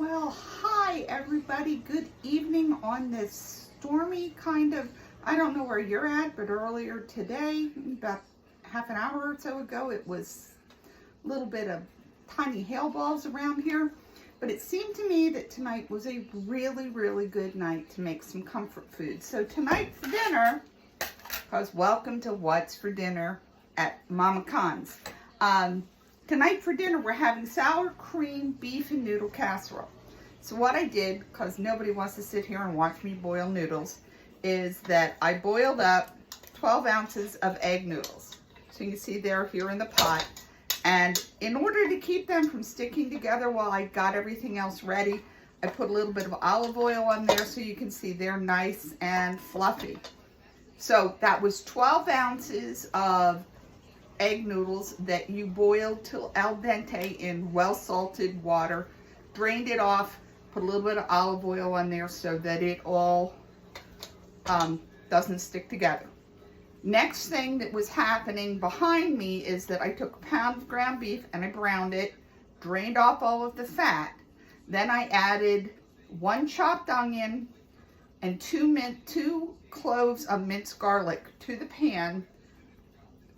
Well, hi everybody. Good evening on this stormy kind of, I don't know where you're at, but earlier today, about half an hour or so ago, it was a little bit of tiny hail balls around here. But it seemed to me that tonight was a really, really good night to make some comfort food. So tonight for dinner, because welcome to What's for Dinner at Mama Khan's. Tonight for dinner, we're having sour cream beef and noodle casserole. So what I did, because nobody wants to sit here and watch me boil noodles, is that I boiled up 12 ounces of egg noodles. So you can see they're here in the pot. And in order to keep them from sticking together while I got everything else ready, I put a little bit of olive oil on there so you can see they're nice and fluffy. So that was 12 ounces of egg noodles that you boiled till al dente in well salted water, drained it off, put a little bit of olive oil on there so that it all doesn't stick together. Next thing that was happening behind me is that I took a pound of ground beef and I browned it, drained off all of the fat. Then I added 1 chopped onion and 2 cloves of minced garlic to the pan.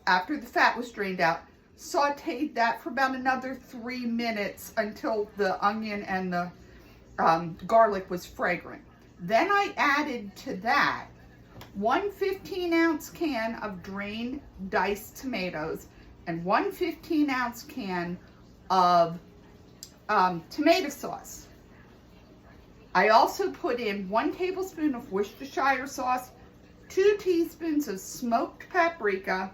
After the fat was drained out, sauteed that for about another 3 minutes until the onion and the garlic was fragrant. Then I added to that 1 15-ounce can of drained diced tomatoes and 1 15-ounce can of tomato sauce. I also put in 1 tablespoon of Worcestershire sauce, 2 teaspoons of smoked paprika,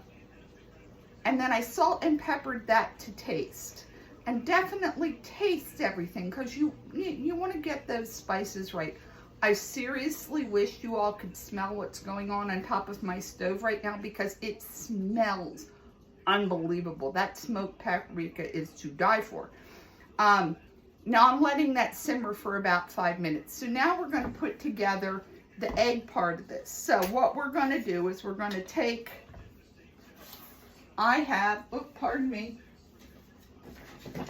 and then I salt and peppered that to taste. And definitely taste everything because you want to get those spices right. I seriously wish you all could smell what's going on top of my stove right now because it smells unbelievable. That smoked paprika is to die for. Now I'm letting that simmer for about 5 minutes. So now we're going to put together the egg part of this. So what we're going to do is we're going to take, pardon me. Let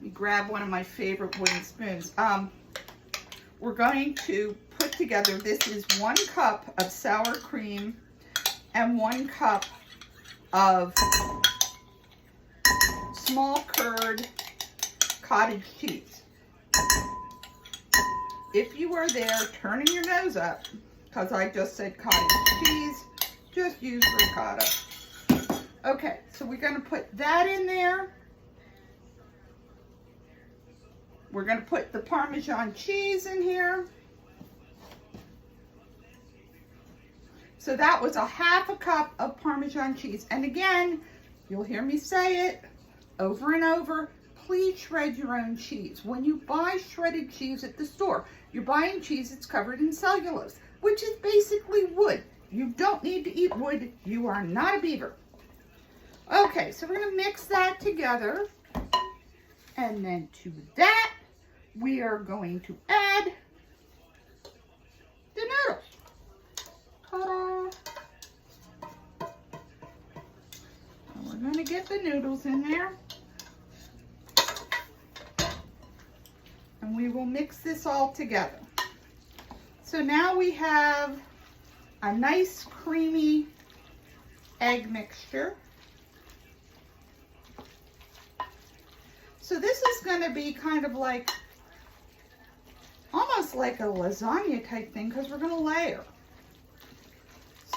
me grab one of my favorite wooden spoons. We're going to put together, this is 1 cup of sour cream and 1 cup of small curd cottage cheese. If you are there turning your nose up, because I just said cottage cheese, just use ricotta. Okay, so we're going to put that in there. We're going to put the Parmesan cheese in here. So that was a 1/2 cup of Parmesan cheese. And again, you'll hear me say it over and over, please shred your own cheese. When you buy shredded cheese at the store, you're buying cheese that's covered in cellulose, which is basically wood. You don't need to eat wood. You are not a beaver. Okay, so we're going to mix that together. And then to that, we are going to add the noodles. Ta-da! And we're going to get the noodles in there. And we will mix this all together. So now we have a nice creamy egg mixture. So this is going to be kind of like, almost like a lasagna type thing because we're going to layer.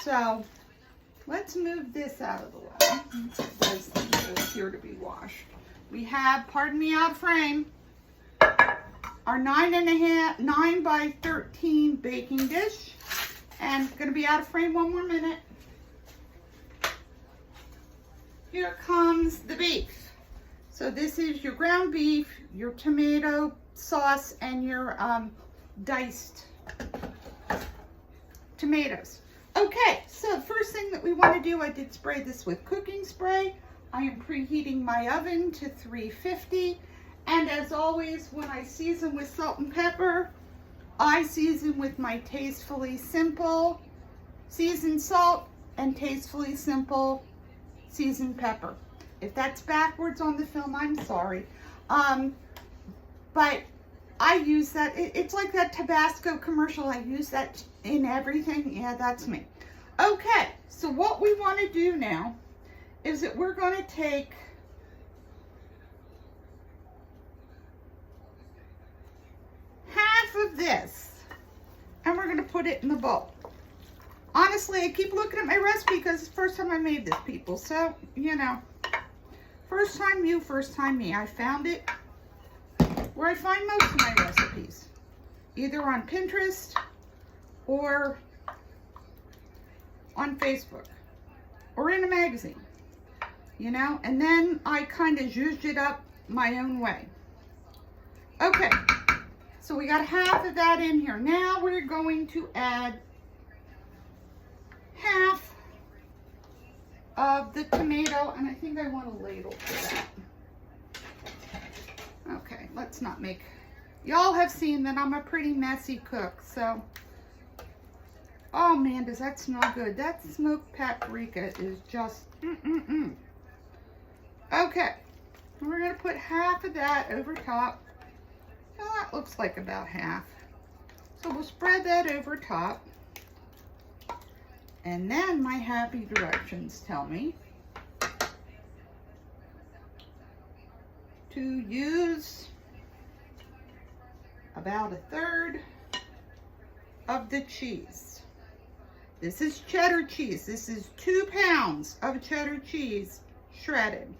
So let's move this out of the way. Those things appear to be washed. We have, pardon me out of frame, our 9 by 13 baking dish. And it's going to be out of frame 1 more minute. Here comes the beef. So this is your ground beef, your tomato sauce, and your diced tomatoes. Okay, so the first thing that we want to do, I did spray this with cooking spray. I am preheating my oven to 350. And as always, when I season with salt and pepper, I season with my Tastefully Simple seasoned salt and Tastefully Simple seasoned pepper. If that's backwards on the film, I'm sorry. but I use that. It's like that Tabasco commercial. I use that in everything. Yeah, that's me. Okay, so what we want to do now is that we're going to take half of this and we're going to put it in the bowl. Honestly, I keep looking at my recipe because it's the first time I made this, people. So, you know, first time you, first time me. I found it where I find most of my recipes, either on Pinterest or on Facebook or in a magazine, you know, and then I kind of zhuzhed it up my own way. Okay, so we got half of that in here. Now we're going to add half of the tomato, and I think I want a ladle for that. Okay, let's not make, y'all have seen that I'm a pretty messy cook, so, oh man, does that smell good. That smoked paprika is just, Okay, we're gonna put half of that over top. Well, that looks like about half. So we'll spread that over top. And then my happy directions tell me to use about 1/3 of the cheese. This is cheddar cheese. This is 2 pounds of cheddar cheese shredded.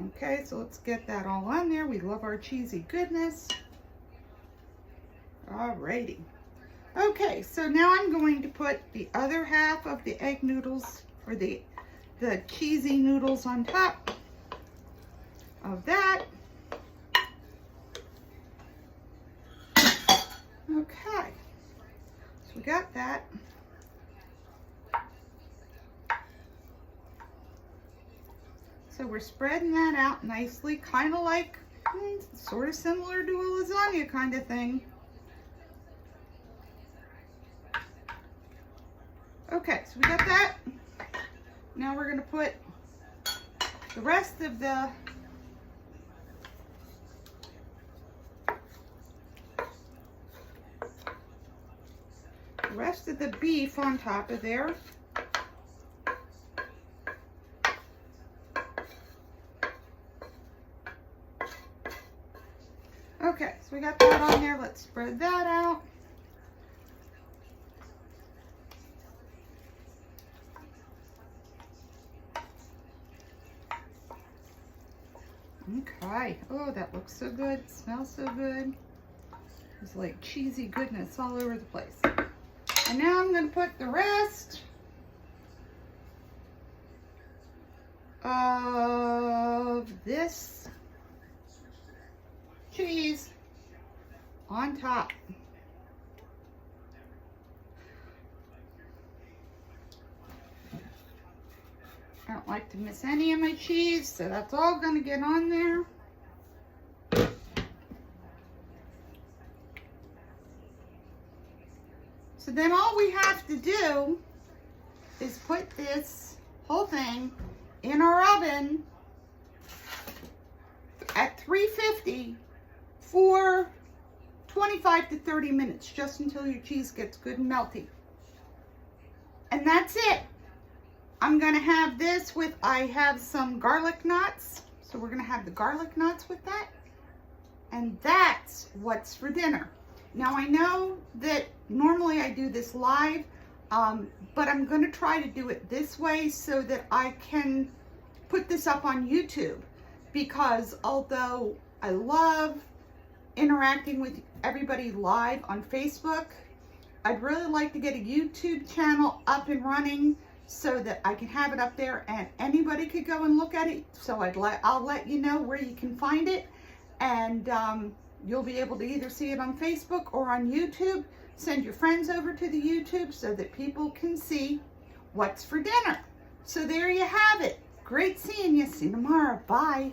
Okay, so let's get that all on there. We love our cheesy goodness. Alrighty. Okay, so now I'm going to put the other half of the egg noodles, or the cheesy noodles on top of that. Okay, so we got that. So we're spreading that out nicely, kind of like, sort of similar to a lasagna kind of thing. Okay, so we got that. Now we're going to put the rest of the beef on top of there. Okay, so we got that on there. Let's spread that out. Okay. Oh, that looks so good. It smells so good. There's like cheesy goodness all over the place. And now I'm going to put the rest of this cheese on top. I don't like to miss any of my cheese, so that's all going to get on there. So then all we have to do is put this whole thing in our oven at 350 for 25 to 30 minutes, just until your cheese gets good and melty. And that's it. I'm gonna have this with, I have some garlic knots, so we're gonna have the garlic knots with that. And that's what's for dinner. Now I know that normally I do this live, but I'm gonna try to do it this way so that I can put this up on YouTube, because although I love interacting with everybody live on Facebook, I'd really like to get a YouTube channel up and running so that I can have it up there and anybody could go and look at it. So I'll let you know where you can find it, and you'll be able to either see it on Facebook or on YouTube. Send your friends over to the YouTube so that people can see what's for dinner. So there you have it. Great seeing you. See you tomorrow. Bye.